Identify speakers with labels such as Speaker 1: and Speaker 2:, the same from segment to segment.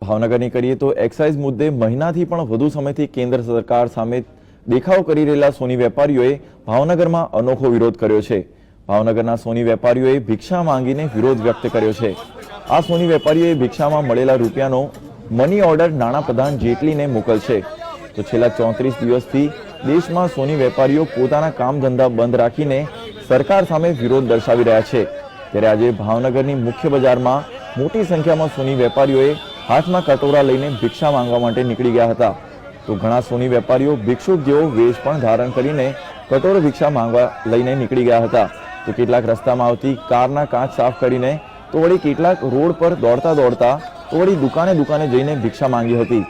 Speaker 1: ભાવનગરની કરીએ તો એક્સાઇઝ મુદ્દે મહિનાથી પણ વધુ સમયથી કેન્દ્ર સરકાર સામે દેખાવ કરી રહેલા સોની વેપારીઓએ ભાવનગરમાં અનોખો વિરોધ કર્યો છે। ભાવનગરના સોની વેપારીઓએ ભિક્ષા માંગીને વિરોધ વ્યક્ત કર્યો છે। આ સોની વેપારીઓએ ભિક્ષામાં મળેલા રૂપિયાનો મની ઓર્ડર નાણાપ્રધાન જેટલીને મોકલશે। તો છેલ્લા 34 દિવસથી દેશમાં સોની વેપારીઓ પોતાના કામ ધંધા બંધ રાખીને સરકાર સામે વિરોધ દર્શાવી રહ્યા છે। ત્યારે આજે ભાવનગરની મુખ્ય બજારમાં મોટી સંખ્યામાં સોની વેપારીઓએ हाथ कटोरा लईने भिक्षा मांगवा माटे निकली गया था। तो घणा सोनी वेपारीओ भिक्षुक जेवो वेश पण धारण करीने कटोरो भिक्षा मांगवा लईने निकली गया था। तो केटलाक रस्तामां आवती कारना कांच साफ करीने तो वળી केटलाक रोड पर दौड़ता दौड़ता तो वળી दुकाने दुकाने जईने भिक्षा मांगी हती।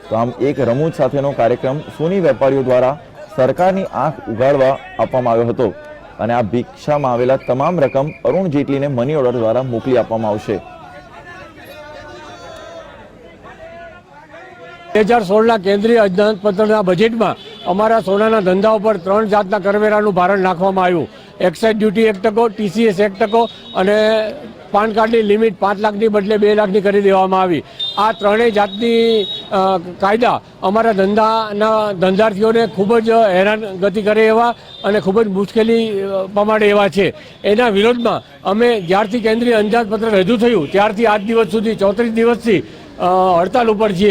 Speaker 1: तो आम एक रमूज साथेनो कार्यक्रम सोनी वेपारीओ द्वारा सरकारनी आंख उघाड़वा आपवामां आव्यो हतो अने आ भिक्षामां आवेला तमाम रकम अरुण जेटलीने मनी ऑर्डर द्वारा मोकली आपवामां आवशे।
Speaker 2: 2016 केन्द्रीय अंदाजपत्रना बजेटमां अमारा सोनाना धंधा पर 3 जातना करवेरानुं भारण नाखवामां आव्युं। एक्साइज ड्यूटी 1%, टीसीएस 1% अने पान कार्डनी लिमिट 5 लाखनी बदले 2 लाखनी करी देवामां आवी। आ त्रणेय जातनी कायदा अमारा धंधार्थीओने खूब ज हैरानगति करे एवा अने खूब ज मुश्केली पमाड़े एवा छे। एना विरोधमां अमे ज्यारथी केन्द्रीय अंदाजपत्र रजू थयुं त्यारथी आज दिवस सुधी 34 दिवसथी हड़ताल पर छीए।